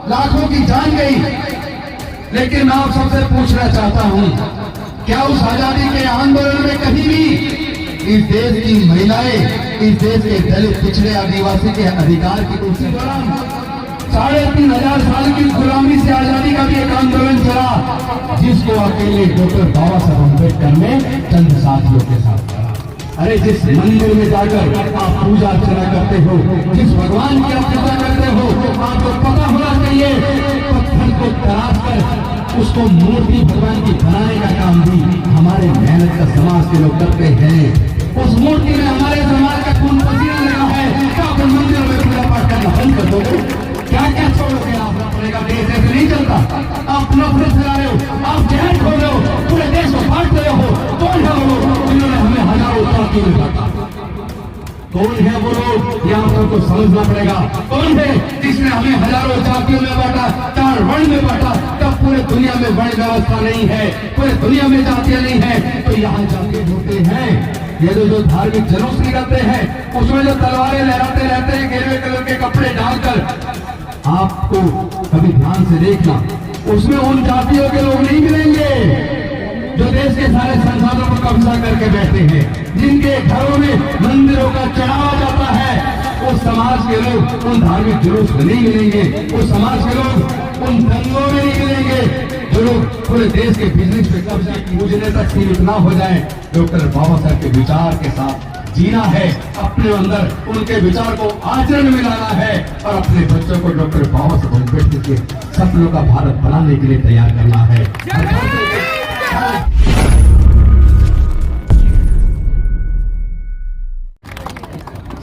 लाखों की जान गई, लेकिन मैं आप सबसे पूछना चाहता हूं, क्या उस आजादी के आंदोलन में कहीं भी इस देश की महिलाएं, इस देश के दलित पिछड़े आदिवासी के अधिकार की उसी दौरान 3,500 साल की गुलामी से आजादी का भी एक आंदोलन चला, जिसको अकेले डॉक्टर बाबा साहब अम्बेडकर ने चंद साथियों के साथ करा। अरे जिस मंदिर में जाकर आप पूजा अर्चना करते हो, जिस भगवान की आप पूजा करते हो, आपको पता होना चाहिए पत्थर को तराश कर उसको मूर्ति भगवान की बनाने का काम भी हमारे मेहनत का समाज के लोग करते हैं। उस मूर्ति में हमारे समाज का खून पसीना लगा है, क्या आप मंदिरों में पूजा पाठ करना बंद कर दोगे? क्या क्या छोड़ोगे? आप अपने देश ऐसे नहीं चलता। आप नफरत फैला रहे हो, आप जहर खोल रहे हो, पूरे देश को बांट रहे हो। कौन है वो लोग जिन्होंने हमें हजारों जातियों में बांटा? कौन है वो लोग? यहाँ सबको समझना पड़ेगा। कौन है जिसने हमें हजारों जातियों में बांटा, 4 वर्ण में बांटा? तब पूरे दुनिया में वर्ण व्यवस्था नहीं है, पूरे दुनिया में जातियां नहीं है, तो यहाँ जाति होते हैं। ये जो धार्मिक जुलूस निकलते हैं, उसमें जो तलवारें लहराते रहते हैं गेरुए कलर के कपड़े डालकर, आपको कभी ध्यान से देखना, उसमें उन जातियों के लोग नहीं मिलेंगे जो देश के सारे संसाधनों पर कब्जा करके बैठे हैं, जिनके घरों में मंदिरों का चढ़ावा जाता है। उस समाज के लोग उन धार्मिक जुलूस में नहीं मिलेंगे, उस समाज के लोग उन दंगों में नहीं मिलेंगे, जो लोग पूरे देश के बिजनेस पे कब्जा पूजने तक सीमित ना हो जाए। डॉक्टर बाबा साहब के विचार के साथ जीना है, अपने अंदर उनके विचार को आचरण में लाना है और अपने बच्चों को डॉक्टर बाबा साहब अम्बेडकर के सपनों का भारत बनाने के लिए तैयार करना है।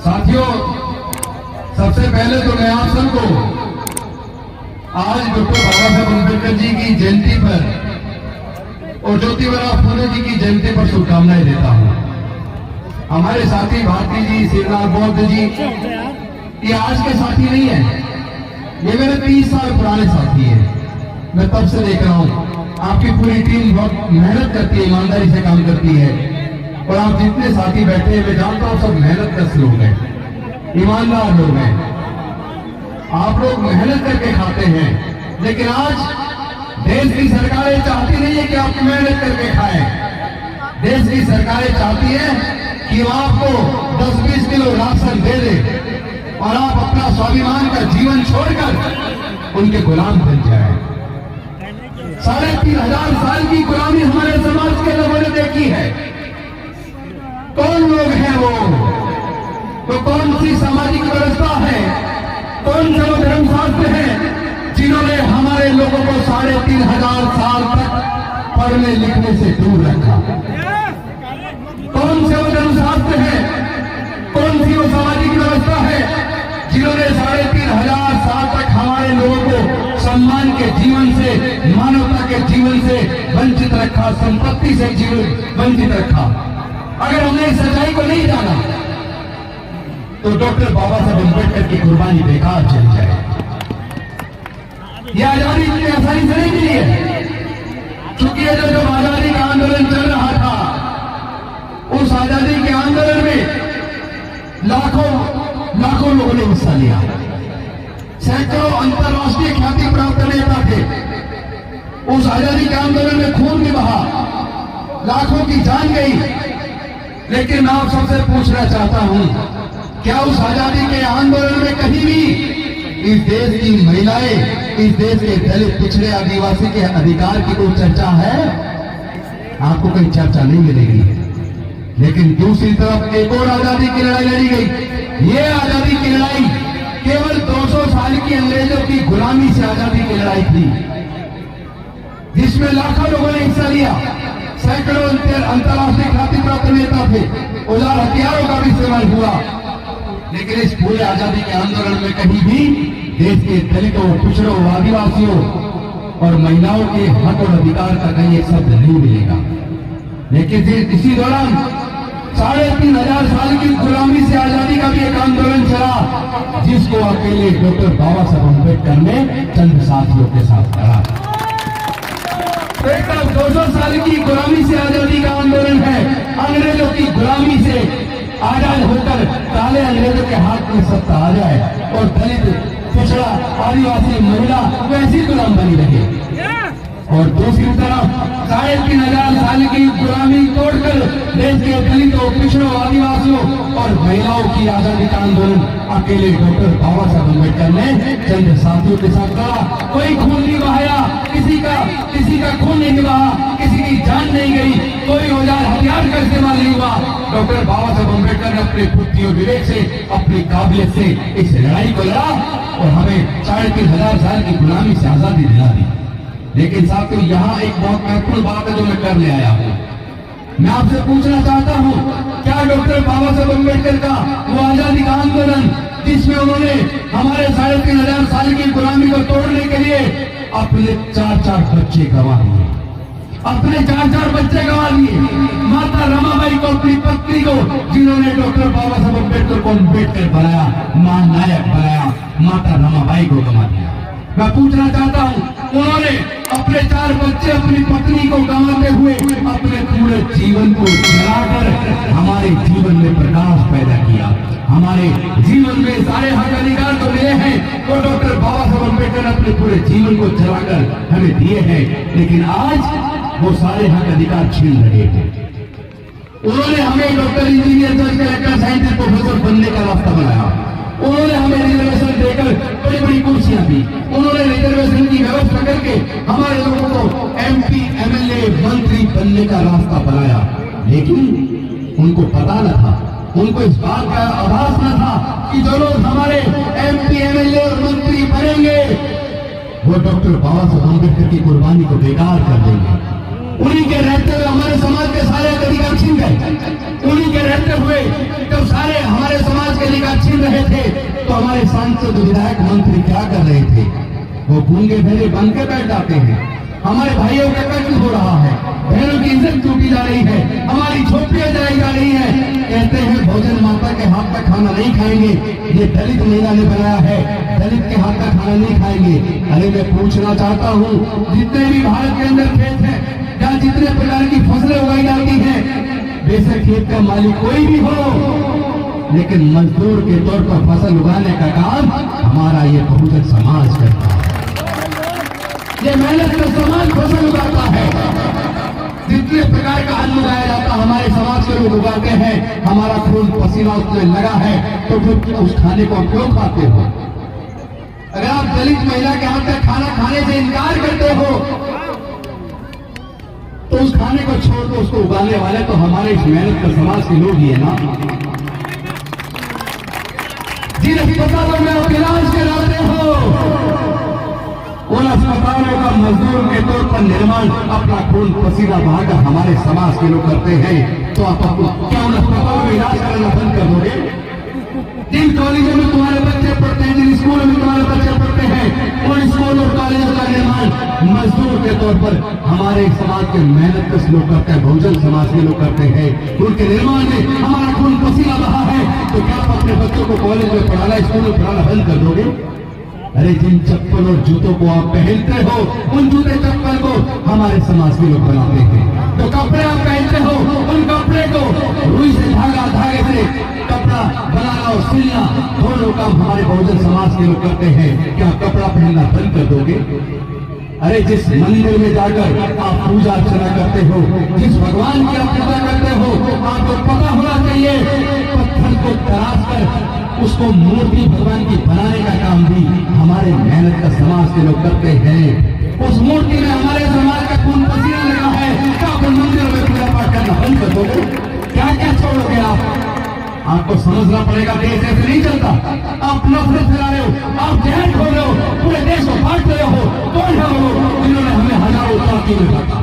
साथियों, सबसे पहले तो मैं आप सबको आज डॉक्टर बाबा साहब अम्बेडकर जी की जयंती पर और ज्योतिबा फुले जी की जयंती पर शुभकामनाएं देता हूं। हमारे साथी भारती जी, श्रीनाथ बौद्ध जी, ये आज के साथी नहीं है, ये मेरे 30 साल पुराने साथी हैं। मैं तब से देख रहा हूं, आपकी पूरी टीम बहुत मेहनत करती है, ईमानदारी से काम करती है, और आप जितने साथी बैठे हैं मैं जानता हूं सब मेहनत कश लोग हैं, ईमानदार लोग हैं। आप लोग मेहनत करके खाते हैं, लेकिन आज देश की सरकारें चाहती नहीं है कि आप मेहनत करके खाएं। देश की सरकारें चाहती है कि वो आपको 10-20 किलो राशन दे दे और आप अपना स्वाभिमान का जीवन छोड़कर उनके गुलाम बन जाए। 3,500 साल की गुलामी हमारे समाज के लोगों ने देखी है। कौन लोग हैं वो? तो कौन सी सामाजिक व्यवस्था है, कौन से वो धर्मशास्त्र हैं जिन्होंने हमारे लोगों को 3,500 साल तक पढ़ने लिखने से दूर रखा? कौन से वो धर्मशास्त्र हैं, कौन सी वो सामाजिक व्यवस्था है जिन्होंने 3,500 साल तक हमारे लोगों को सम्मान के जीवन से, मानवता के जीवन से वंचित रखा, संपत्ति से जीवन वंचित रखा? अगर हमने इस सच्चाई को नहीं जाना तो डॉक्टर बाबा साहब अम्बेडकर की कुर्बानी बेकार चल जाए। यह आजादी इतनी आसानी से नहीं मिली है, क्योंकि ये जो आजादी का आंदोलन चल रहा था, उस आजादी के आंदोलन में लाखों लोगों ने हिस्सा लिया। सैकड़ों अंतर्राष्ट्रीय ख्याति प्राप्त नेता थे। उस आजादी के आंदोलन में खून भी बहा, लाखों की जान गई, लेकिन मैं आप सबसे पूछना चाहता हूं, क्या उस आजादी के आंदोलन में कहीं भी इस देश की महिलाएं, इस देश के दलित पिछड़े आदिवासी के अधिकार की कोई चर्चा है? आपको कोई चर्चा नहीं मिलेगी। लेकिन दूसरी तरफ एक और आजादी की लड़ाई लड़ी गई। ये आजादी की लड़ाई केवल 200 साल की अंग्रेजों की गुलामी से आजादी की लड़ाई थी, जिसमें लाखों लोगों ने हिस्सा लिया। सैकड़ों अंतर्राष्ट्रीय ख्याति प्राप्त नेता थे, औजार हथियारों का भी इस्तेमाल हुआ, लेकिन इस पूरे आजादी के आंदोलन में कहीं भी देश के दलितों, पिछड़ों, आदिवासियों और महिलाओं के हक और अधिकार का कहीं एक शब्द नहीं मिलेगा। लेकिन इसी दौरान 3,500 साल की गुलामी से आजादी का भी एक आंदोलन चला, जिसको अकेले डॉक्टर बाबा साहब अम्बेडकर ने चंद साथियों के साथ करा। एक तरफ 200 साल की गुलामी से आजादी का आंदोलन है, अंग्रेजों की गुलामी से आजाद होकर काले अंग्रेजों के हाथ में सत्ता आ जाए और दलित पिछड़ा आदिवासी महिला वैसी गुलाम बनी रहे। और दूसरी तरफ 3,500 साल की गुलामी तोड़कर देश के दलितों, पिछड़ों, आदिवासियों और महिलाओं की आजादी का आंदोलन अकेले डॉक्टर बाबा साहब अम्बेडकर ने चंद साथियों के साथ करा। कोई खून नहीं बहाया, किसी का खून नहीं बहा, किसी की जान नहीं गई, कोई औजार हथियार का इस्तेमाल नहीं हुआ। डॉक्टर बाबा साहब अम्बेडकर ने अपने बुद्धि और विवेक से, अपनी काबिलियत से इस लड़ाई को लड़ा और हमें 3,500 साल की गुलामी से आजादी दिला दी। लेकिन साथियों, यहाँ एक बहुत महत्वपूर्ण बात है जो मैं कर ले आया हूँ। मैं आपसे पूछना चाहता हूँ, क्या डॉक्टर बाबा साहब अम्बेडकर का वो आजादी का आंदोलन जिसमें उन्होंने हमारे 3,500 साल की गुलामी को तोड़ने के लिए अपने 4 बच्चे गंवा दिए, अपने 4 बच्चे गंवा दिए। माता रमाबाई को, अपनी पत्नी को, जिन्होंने डॉक्टर बाबा साहब अम्बेडकर को अम्बेडकर बनाया, महानायक बनाया, माता रमाबाई को गंवा दिया। मैं पूछना चाहता हूँ, उन्होंने अपने 4 बच्चे, अपनी पत्नी को गंवाते हुए अपने पूरे जीवन को जलाकर हमारे जीवन में प्रकाश पैदा किया। हमारे जीवन में सारे हक अधिकार जो लिए हैं वो डॉक्टर बाबा साहब अम्बेडकर ने अपने पूरे जीवन को जलाकर हमें दिए हैं। लेकिन आज वो सारे हक अधिकार छीन रहे हैं। उन्होंने हमें डॉक्टर, इंजीनियर, जज, कलेक्टर, साइंटिस्ट, प्रोफेसर बनने का रास्ता बनाया। उन्होंने हमें रिजर्वेशन देकर बड़ी बड़ी कुर्सियां दी। उन्होंने रिजर्वेशन की व्यवस्था करके हमारे लोगों को MP, MLA, मंत्री बनने का रास्ता बनाया। लेकिन उनको पता न था, उनको इस बात का आभास न था कि जो लोग हमारे MP, MLA और मंत्री बनेंगे वो डॉक्टर बाबा साहब अम्बेडकर की कुर्बानी को बेकार कर देंगे। उन्हीं के रहते हुए हमारे समाज के सारे अधिकार छीन गए। उन्हीं के रहते हुए जब सारे हमारे समाज के अधिकार छीन रहे थे तो हमारे सांसद, विधायक, मंत्री क्या कर रहे थे? वो गूंगे बहरे बन के बैठ जाते हैं। हमारे भाइयों का कत्ल हो रहा है, बहनों की इज्जत टूटी जा रही है, हमारी झोपड़ियां जलाई जा रही है। कहते हैं भोजन माता के हाथ का खाना नहीं खाएंगे, ये दलित महिला ने बनाया है, दलित के हाथ का खाना नहीं खाएंगे। अरे मैं पूछना चाहता हूँ, जितने भी भारत के अंदर खेत है या जितने प्रकार की फसलें उगाई जाती हैं, बेशक खेत का मालिक कोई भी हो, लेकिन मजदूर के तौर पर फसल उगाने का काम हमारा ये बहुजन समाज करता है। ये मेहनत का समाज फसल उगाता है। जितने प्रकार का अन्न उगाया जाता हमारे समाज के लोग उगाते हैं। हमारा खून पसीना उसमें लगा है तो फिर उस खाने को क्यों खाते हो? अगर आप दलित महिला के हाथ का खाना खाने से इनकार करते हो तो उस खाने को छोड़ दो, उसको उगाने वाले तो हमारे इस मेहनत का समाज के लोग ही है ना। जिन अस्पतालों में आप इलाज कराते हो उन अस्पतालों का मजदूर के तौर पर निर्माण अपना खून पसीना बहाकर हमारे समाज के लोग करते हैं। तो आप क्या उन अस्पतालों में इलाज कराना बंद कर दोगे? जिन कॉलेजों में तुम्हारे बच्चे पढ़ते हैं, जिन स्कूलों में तुम्हारे बच्चे पढ़ते हैं, उन स्कूल और कॉलेजों का निर्माण मजदूर के तौर पर हमारे समाज के मेहनत कश लोग करते हैं, बहुजन समाज के लोग करते हैं। उनके निर्माण में हमारा खून पसीना बहा है। तो क्या आप अपने बच्चों को कॉलेज में पढ़ाना, स्कूल में पढ़ाना बंद कर दोगे? अरे जिन चप्पल और जूतों को आप पहनते हो उन जूते चप्पल को हमारे समाज के लोग बनाते हैं। तो कपड़े आप पहनते हो, उन कपड़े को रुई से धागे से कपड़ा बनाना और सिलना दोनों काम हमारे बहुजन समाज के लोग करते हैं। क्या कपड़ा पहनना बंद कर दोगे? अरे जिस मंदिर में जाकर आप पूजा अर्चना करते हो, जिस भगवान की आप पूजा करते हो, आपको पता होना चाहिए पत्थर को तराश कर उसको मूर्ति भगवान की बनाने का काम भी हमारे मेहनत का समाज के लोग करते हैं। उस मूर्ति में हमारे समाज का खून पसीना लगा है। क्या आप मंदिरों में पूजा पाठ करना बंद कर दोगे? क्या क्या छोड़ोगे आप? आपको समझना पड़ेगा, देश ऐसे नहीं चलता। आप नफरत फैला रहे हो, आप जहर खोल रहे हो, पूरे देश को बांट रहे हो। कौन है वो लोग जिन्होंने हमें हजारों जाति में बांटा?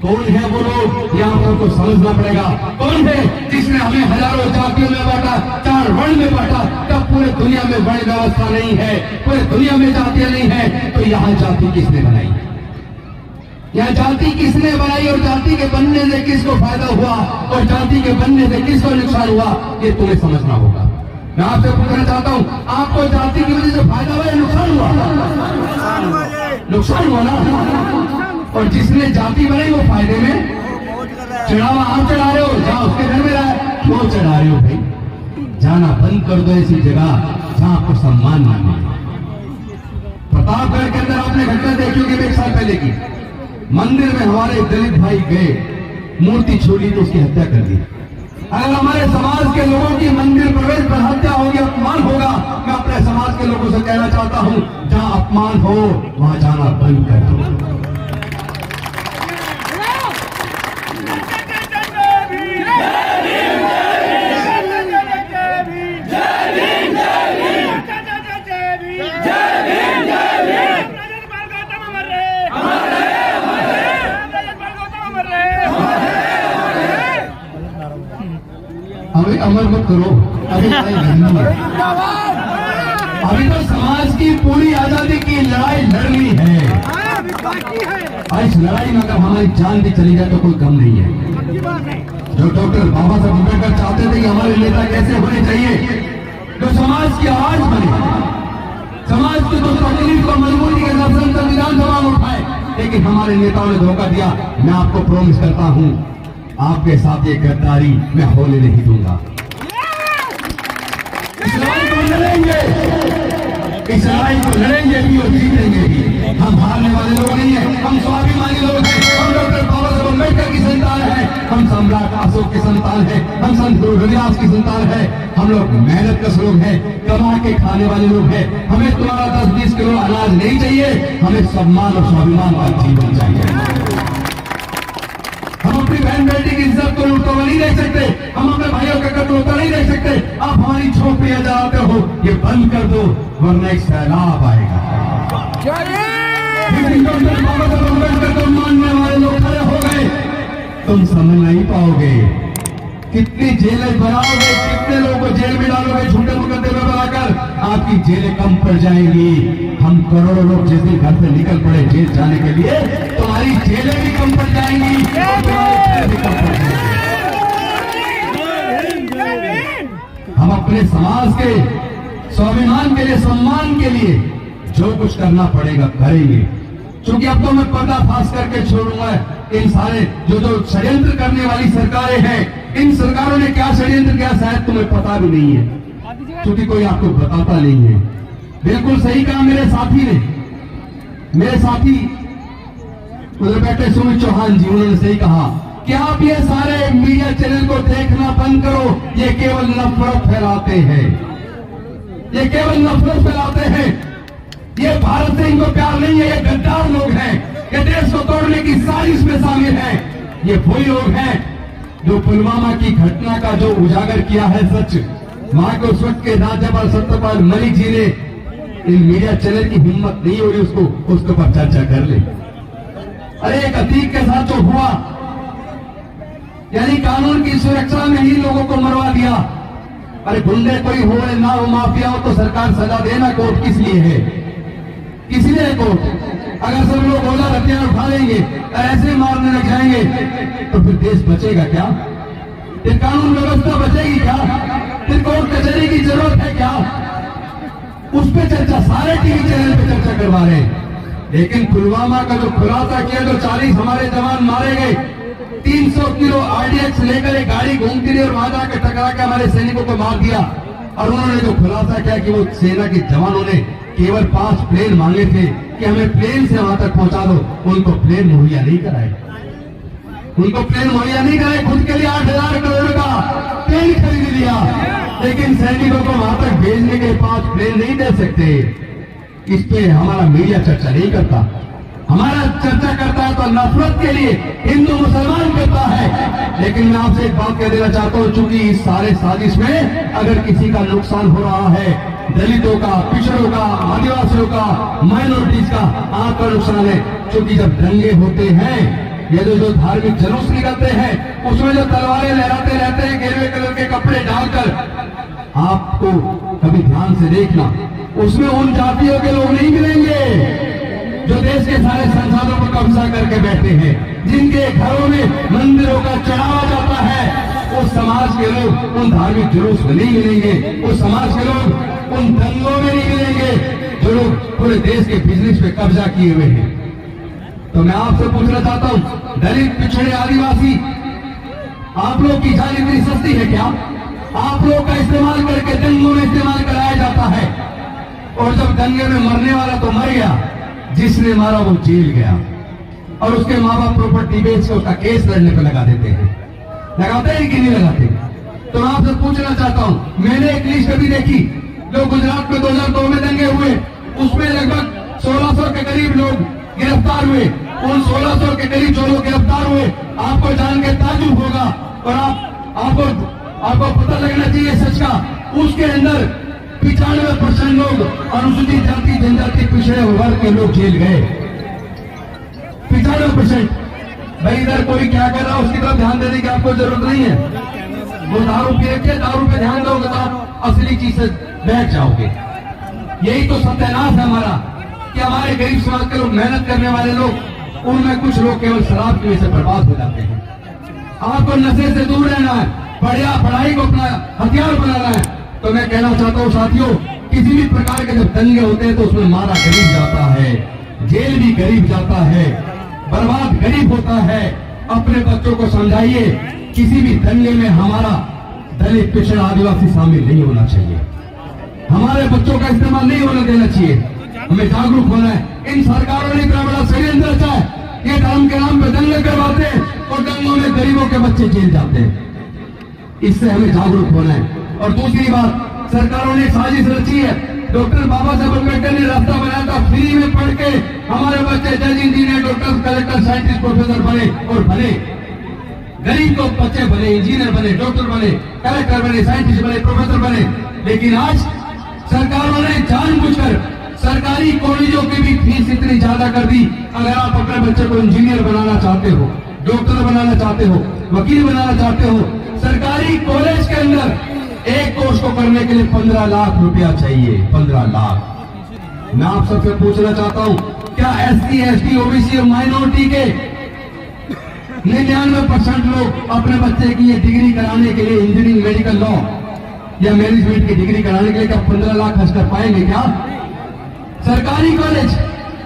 कौन है वो लोग? यहाँ पर आपको समझना पड़ेगा। कौन है जिसने हमें हजारों जातियों में बांटा, 4 वर्ण में बांटा? तब पूरे दुनिया में वर्ण व्यवस्था नहीं है, पूरे दुनिया में जातियां नहीं है, तो यहाँ जाति किसने बनाई? यहाँ जाति किसने बनाई और जाति के बनने से किसको फायदा हुआ और जाति के बनने से किसको नुकसान हुआ, ये तुम्हें समझना होगा। मैं आपसे पूछना चाहता हूँ, आपको जाति की वजह से फायदा हुआ या नुकसान हुआ? नुकसान हुआ ना। और जिसने जाति बनाई वो फायदे में। चढ़ावा आप चढ़ा रहे हो, जहाँ उसके घर में रहा है क्यों चढ़ा रहे हो भाई? जाना बंद कर दो ऐसी जगह जहाँ आपको सम्मान ना मिले। प्रतापगढ़ के अंदर आपने घटना देखी होगी 1 साल पहले की। मंदिर में हमारे दलित भाई गए, मूर्ति छोड़ी तो उसकी हत्या कर दी। अगर हमारे समाज के लोगों की मंदिर प्रवेश पर हत्या होगी, अपमान होगा, मैं अपने समाज के लोगों से कहना चाहता हूं, जहां अपमान हो वहां जाना बंद कर दो। अभी अमर मत करो, अभी लड़ाई लड़नी है। अभी तो समाज की पूरी आजादी की लड़ाई लड़नी है। इस लड़ाई में अगर हमारी जान भी चली जाए तो कोई गम नहीं है। जो डॉक्टर बाबा साहब अम्बेडकर चाहते थे कि हमारे नेता कैसे होने चाहिए, जो समाज की आवाज बने, समाज की जो तकलीफ को मजबूरी के साथ संविधान सभा में उठाए, लेकिन हमारे नेताओं ने धोखा दिया। मैं आपको प्रॉमिस करता हूं, आपके साथ ये गद्दारी मैं होने नहीं दूंगा। इस लड़ाई को लड़ेंगे, इस लड़ाई को लड़ेंगे भी और जीतेंगे भी। हम हारने वाले लोग नहीं हैं, हम स्वाभिमानी लोग हैं। हम डॉक्टर बाबा साहब अम्बेडकर की संतान है, हम सम्राट अशोक की संतान है, हम संत गुरु रविदास की संतान है। हम लोग मेहनत कश लोग हैं, कमा के खाने वाले लोग हैं। हमें तुम्हारा 10-20 किलो अनाज नहीं चाहिए, हमें सम्मान और स्वाभिमान का जीवन चाहिए। हम अपनी बहन बेटी की इज्जत को लूटता हुआ नहीं देख सकते, हम अपने भाइयों का कत्ल होता नहीं देख सकते। आप हमारी झोपड़ियां जलाते हो, ये बंद कर दो, वरना एक सैलाब आएगा। डॉक्टर बाबा साहब अम्बेडकर को मानने वाले लोग खड़े हो गए, तुम समझ नहीं पाओगे। कितनी जेलें बनाओगे, कितने लोगों को जेल में डालोगे झूठे मुकदमे बनाकर, आपकी जेलें कम पड़ जाएंगी। हम करोड़ों लोग जिस दिन घर से निकल पड़े जेल जाने के लिए, तुम्हारी जेलें भी कम पड़ जाएंगी, भी कम पड़ जाएंगी। हम अपने समाज के स्वाभिमान के लिए, सम्मान के लिए जो कुछ करना पड़ेगा करेंगे। क्योंकि अब तो मैं पर्दाफाश करके छोड़ूंगा इन सारे जो षड्यंत्र करने वाली सरकारें हैं। इन सरकारों ने क्या षड्यंत्र किया शायद तुम्हें पता भी नहीं है, क्योंकि कोई आपको बताता नहीं है। बिल्कुल सही कहा मेरे साथी ने, मेरे साथी उधर बैठे सुमित चौहान जी, उन्होंने सही कहा कि आप ये सारे मीडिया चैनल को देखना बंद करो, ये केवल नफरत फैलाते हैं, ये केवल नफरत फैलाते हैं। ये भारत से इनको प्यार नहीं है, ये गद्दार लोग हैं, ये देश को तोड़ने की साजिश में शामिल हैं। ये वही लोग हैं जो पुलवामा की घटना का जो उजागर किया है सच, वहां के उस वक्त के राज्यपाल सत्यपाल मलिक जी ने इन मीडिया चैनल की हिम्मत नहीं हो रही उसके ऊपर चर्चा कर ले। अरे एक अतीक के साथ जो हुआ, यानी कानून की सुरक्षा में ही लोगों को मरवा दिया। अरे गुंडे कोई हो ना हो, माफिया हो तो सरकार सजा देना, कोर्ट किस लिए है, किस लिए कोर्ट? अगर सब लोग गोला हथियार उठा लेंगे, ऐसे मारने लग जाएंगे, तो फिर देश बचेगा क्या? फिर कानून व्यवस्था बचेगी क्या? फिर कोर्ट कचहरी की जरूरत है क्या? उस पर चर्चा सारे टीवी चैनल पे चर्चा करवा रहे हैं। लेकिन पुलवामा का जो खुलासा किया, जो 40 हमारे जवान मारे गए, 300 किलो आरडीएक्स लेकर एक गाड़ी घूमती रही और वहां जाकर टकरा के हमारे सैनिकों को मार दिया। और उन्होंने जो खुलासा किया कि वो सेना के जवानों ने केवल 5 प्लेन मांगे थे कि हमें प्लेन से वहां तक पहुंचा दो, उनको प्लेन मुहैया नहीं कराए, उनको प्लेन मुहैया नहीं कराए। खुद के लिए 8,000 करोड़ का प्लेन खरीद लिया, लेकिन सैनिकों को वहां तक भेजने के 5 प्लेन नहीं दे सकते। इस पे हमारा मीडिया चर्चा नहीं करता, हमारा चर्चा करता है तो नफरत के लिए हिंदू मुसलमान करता है। लेकिन मैं आपसे एक बात कह देना चाहता हूं, चूंकि इस सारे साजिश में अगर किसी का नुकसान हो रहा है, दलितों का, पिछड़ों का, आदिवासियों का, माइनॉरिटीज का, आपका नुकसान है। क्योंकि जब दंगे होते हैं, ये जो धार्मिक जुलूस निकलते हैं, उसमें जो तलवारें लहराते रहते हैं गेरुए कलर के कपड़े डालकर, आपको कभी ध्यान से देखना, उसमें उन जातियों के लोग नहीं मिलेंगे जो देश के सारे संसाधनों पर कब्जा करके बैठे हैं, जिनके घरों में मंदिरों का चढ़ावा जाता है। उस समाज के लोग उन धार्मिक जुलूस में नहीं मिलेंगे, उस समाज के लोग उन दंगों में नहीं मिलेंगे जो लोग पूरे देश के बिजनेस पे कब्जा किए हुए हैं। तो मैं आपसे पूछना चाहता हूं, दलित, पिछड़े, आदिवासी, आप लोग की जान इतनी सस्ती है क्या? आप लोग का इस्तेमाल करके दंगों में इस्तेमाल कराया जाता है। और जब दंगे में मरने वाला तो मर गया, जिसने मारा वो जेल गया, और उसके माँ बाप प्रॉपर्टी बेच के उसका केस लड़ने पे लगा देते हैं। लगाते हैं कि नहीं लगाते? तो मैं आपसे पूछना चाहता हूं, मैंने एक लिस्ट अभी देखी जो गुजरात में 2002 में दंगे हुए, उसमें लगभग 1600 के करीब लोग गिरफ्तार हुए। उन 1600 के करीब जो लोग गिरफ्तार हुए, आपको जान के ताज्जुब होगा और आपको पता लगना चाहिए सच का, उसके अंदर 95% लोग अनुसूचित जाति जनजाति पिछड़े वर्ग के लोग जेल गए। 95%। भाई इधर कोई क्या कर रहा है उसकी तरफ ध्यान देने की आपको जरूरत नहीं है। वो दारू पी के दारू पे ध्यान दोगे तो आप असली चीज से बैठ जाओगे। यही तो सत्यानाश है हमारा कि हमारे गरीब समाज के लोग, मेहनत करने वाले लोग, उनमें कुछ लोग केवल शराब की वजह से बर्बाद हो जाते हैं। आपको नशे से दूर रहना है, बढ़िया पढ़ाई को अपना हथियार बनाना है। तो मैं कहना चाहता हूँ साथियों, किसी भी प्रकार के जब दंगे होते हैं तो उसमें मारा गरीब जाता है, जेल भी गरीब जाता है, बर्बाद गरीब होता है। अपने बच्चों को समझाइए, किसी भी दंगे में हमारा दलित पिछड़ा आदिवासी शामिल नहीं होना चाहिए। हमारे बच्चों का इस्तेमाल नहीं होने देना चाहिए। हमें जागरूक होना है। इन सरकारों ने इतना बड़ा षड्यंत्र रचा है, ये धर्म के नाम पे दंगे करवाते हैं और दंगों में गरीबों के बच्चे जेल जाते हैं। इससे हमें जागरूक होना है। और दूसरी बात, सरकारों ने साजिश रची है। डॉक्टर बाबा साहब अम्बेडकर ने रास्ता बनाया था, फ्री में पढ़ के हमारे बच्चे जज, engineer, doctor, collector, scientist, professor बने और बने। गरीब लोग बच्चे बने, इंजीनियर बने, डॉक्टर बने, कलेक्टर बने, साइंटिस्ट बने, प्रोफेसर बने। लेकिन आज सरकारों ने जानबूझकर सरकारी कॉलेजों की भी फीस इतनी ज्यादा कर दी। अगर आप अपने बच्चे को इंजीनियर बनाना चाहते हो, डॉक्टर बनाना चाहते हो, वकील बनाना चाहते हो, सरकारी कॉलेज के अंदर एक कोर्स को करने के लिए 15 लाख रुपया चाहिए। 15 लाख। मैं आप सबसे पूछना चाहता हूं, क्या SC, ST, OBC और माइनॉरिटी के 99% लोग अपने बच्चे की ये डिग्री कराने के लिए, इंजीनियरिंग, मेडिकल, लॉ या मैनेजमेंट की डिग्री कराने के लिए क्या 15 लाख खर्च कर पाएंगे? क्या सरकारी कॉलेज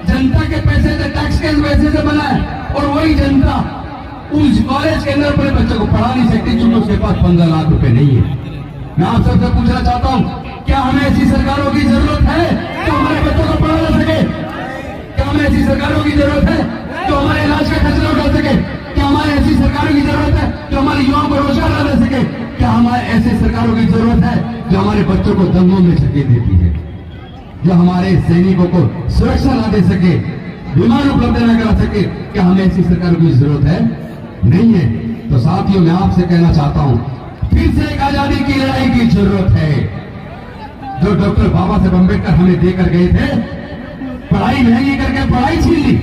जनता के पैसे से, टैक्स के पैसे से बना है, और वही जनता उस कॉलेज के अंदर अपने बच्चे को पढ़ा नहीं सकती क्योंकि उसके पास 15 लाख रुपए नहीं है। मैं आप सबसे पूछना चाहता हूं, क्या हमें ऐसी सरकारों की जरूरत है जो हमारे बच्चों को पढ़ा ना सके? क्या हमें ऐसी सरकारों की जरूरत है जो हमारे इलाज का खर्चा उठा सके? क्या हमारे ऐसी सरकारों की जरूरत है जो हमारे युवाओं को रोजगार ला दे सके? क्या हमारे ऐसे सरकारों की जरूरत है जो हमारे बच्चों को दंगों में झके देती है, जो हमारे सैनिकों को सुरक्षा ला दे सके, विमान उपलब्ध न करा सके? क्या हमें ऐसी सरकारों की जरूरत है? नहीं है। तो साथियों, मैं आपसे कहना चाहता हूं, फिर से एक आजादी की लड़ाई की जरूरत है जो डॉक्टर बाबा साहब अम्बेडकर हमें देकर गए थे। पढ़ाई महंगी करके पढ़ाई छीन ली,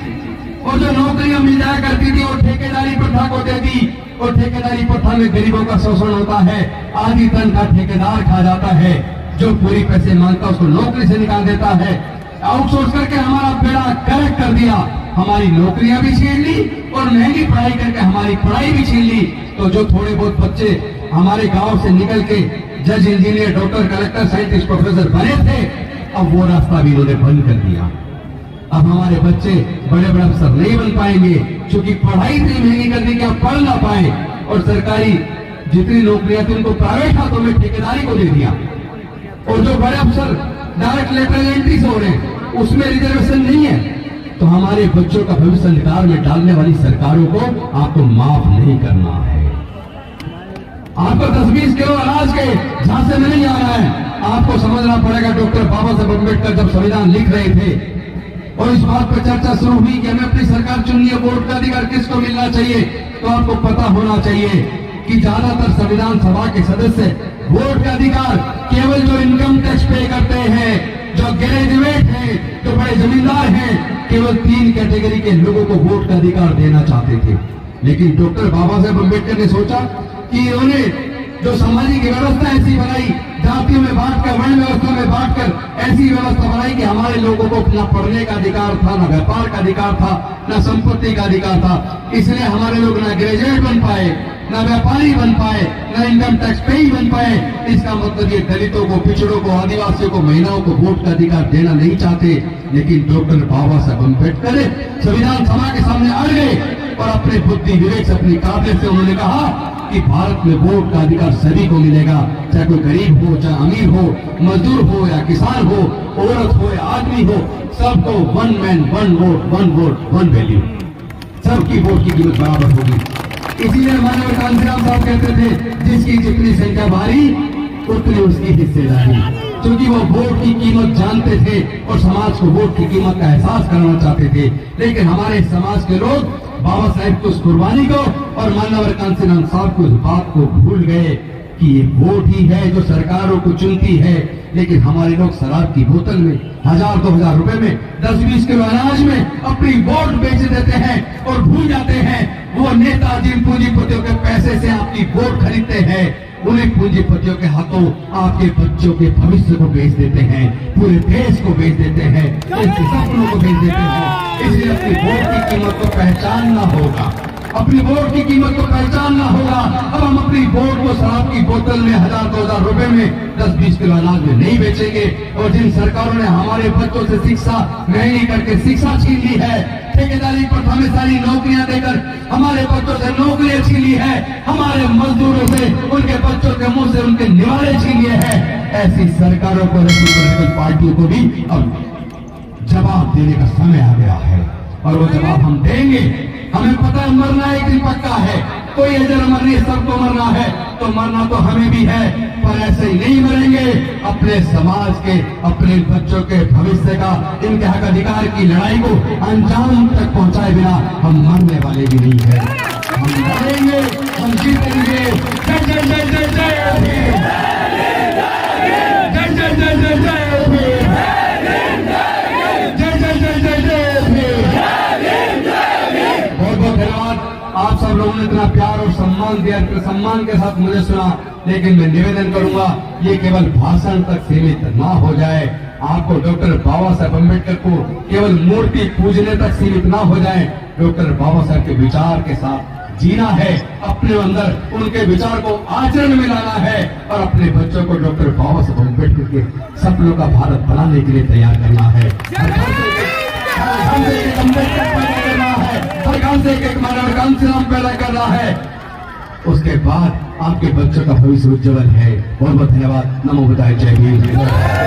और जो नौकरियां मिल जाया करती थी और ठेकेदारी प्रथा को दे दी। और ठेकेदारी प्रथा में गरीबों का शोषण होता है, आधी तनख्वाह ठेकेदार खा जाता है, जो पूरी पैसे मांगता है उसको नौकरी से निकाल देता है। आउटसोर्स करके हमारा बेड़ा करेक्ट कर दिया, हमारी नौकरियां भी छीन ली और महंगी पढ़ाई करके हमारी पढ़ाई भी छीन ली। तो जो थोड़े बहुत बच्चे हमारे गांव से निकल के जज, engineer, doctor, collector, scientist, professor बने थे, अब वो रास्ता भी उन्होंने बंद कर दिया। अब हमारे बच्चे बड़े बड़े अफसर नहीं बन पाएंगे क्योंकि पढ़ाई इतनी महंगी कर दी कि आप पढ़ ना पाए। और सरकारी जितनी नौकरियां थी उनको प्राइवेट हाथों में ठेकेदारी को दे दिया। और जो बड़े अफसर डायरेक्ट लेटरल एंट्री से हो रहे हैं उसमें रिजर्वेशन नहीं है। तो हमारे बच्चों का भविष्य अंधकार में डालने वाली सरकारों को आपको माफ नहीं करना है। आपको 10-20 किलो अनाज के झांसे में नहीं आ रहा है। आपको समझना पड़ेगा, डॉक्टर बाबा साहब अम्बेडकर जब संविधान लिख रहे थे और इस बात पर चर्चा शुरू हुई कि हमें अपनी सरकार चुननी है, वोट का अधिकार किसको मिलना चाहिए, तो आपको पता होना चाहिए कि ज्यादातर संविधान सभा के सदस्य वोट का अधिकार केवल जो इनकम टैक्स पे करते हैं, जो ग्रेजुएट हैं, जो बड़े जमींदार हैं, केवल 3 कैटेगरी के लोगों को वोट का अधिकार देना चाहते थे। लेकिन डॉक्टर बाबा साहब अम्बेडकर ने सोचा कि इन्होंने जो सामाजिक व्यवस्था ऐसी बनाई, जातियों में बांटकर, वर्ण व्यवस्था में बांटकर ऐसी व्यवस्था बनाई कि हमारे लोगों को न पढ़ने का अधिकार था, न व्यापार का अधिकार था, न संपत्ति का अधिकार था। इसलिए हमारे लोग न ग्रेजुएट बन पाए, न व्यापारी बन पाए, न इनकम टैक्स पे ही बन पाए। इसका मतलब ये दलितों को, पिछड़ों को, आदिवासियों को, महिलाओं को वोट का अधिकार देना नहीं चाहते। लेकिन डॉक्टर बाबा साहब अम्बेडकर संविधान सभा के सामने अड़ गए और अपने बुद्धि विवेक से, अपनी काबिलियत से उन्होंने कहा कि भारत में वोट का अधिकार सभी को मिलेगा, चाहे कोई गरीब हो, चाहे अमीर हो, मजदूर हो या किसान हो, औरत हो या आदमी हो, सबको one man one vote one value, सबकी वोट की कीमत बराबर होगी। इसीलिए माननीय कांसीराम साहब कहते थे जिसकी जितनी संख्या भारी उतनी उसकी हिस्सेदारी, क्योंकि वो वोट की कीमत जानते थे और समाज को वोट की कीमत का एहसास कराना चाहते थे। लेकिन हमारे समाज के लोग बाबा साहेब की उस कुर्बानी को और माननीय कांसीराम साहब को उस बात को भूल गए कि ये वोट ही है जो सरकारों को चुनती है। लेकिन हमारे लोग शराब की बोतल में 1000-2000 रुपए में 10-20 किलो अनाज में अपनी वोट बेच देते हैं और भूल जाते हैं वो नेता जिन पूंजीपतियों के पैसे से आपकी वोट खरीदते हैं, उन्हीं पूंजीपतियों के हाथों आपके बच्चों के भविष्य को बेच देते हैं, पूरे देश को बेच देते हैं, उनके सपनों को बेच देते हैं। इसलिए अपनी वोट की कीमत को पहचानना होगा, अपनी वोट की कीमत को पहचानना होगा। अब हम अपनी वोट को शराब की बोतल में 1000-2000 रुपए में 10-20 किलो अनाज में नहीं बेचेंगे। और जिन सरकारों ने हमारे बच्चों से शिक्षा महंगी करके शिक्षा छीन ली है, ठेकेदारी पर हमें सारी नौकरियां देकर हमारे बच्चों से नौकरियां छीन ली है, हमारे मजदूरों से उनके बच्चों के मुंह से उनके निवाले छीन लिए हैं, ऐसी सरकारों को, पॉलिटिकल पार्टियों को भी अब जवाब देने का समय आ गया है और वो जवाब हम देंगे। हमें पता है मरना एक दिन पक्का है, कोई अजर अमर नहीं, सबको मरना है, तो मरना तो हमें भी है, पर ऐसे ही नहीं मरेंगे। अपने समाज के, अपने बच्चों के भविष्य का, इनके हक अधिकार की लड़ाई को अंजाम तक पहुंचाए बिना हम मरने वाले भी नहीं है। हम लड़ेंगे, हम जीतेंगे। जय जय जय जय जय भीम, जय जय जय जय जय भीम, जय जय जय जय जय भीम। बहुत बहुत धन्यवाद। आप सब लोगों ने इतना प्यार और सम्मान दिया, सम्मान के साथ मुझे सुना, लेकिन मैं निवेदन करूंगा ये केवल भाषण तक सीमित ना हो जाए। आपको डॉक्टर बाबा साहेब अम्बेडकर को केवल मूर्ति पूजने तक सीमित ना हो जाए। डॉक्टर बाबा साहेब के विचार के साथ जीना है, अपने अंदर उनके विचार को आचरण में लाना है और अपने बच्चों को डॉक्टर बाबा साहेब अम्बेडकर के सपनों का भारत बनाने के लिए तैयार करना है। हर गांव से एक मानव कांसीराम पैदा करना है। उसके बाद आपके बच्चों का भविष्य उज्जवल है। बहुत बहुत धन्यवाद। नमो बुद्धाय। जय भीम।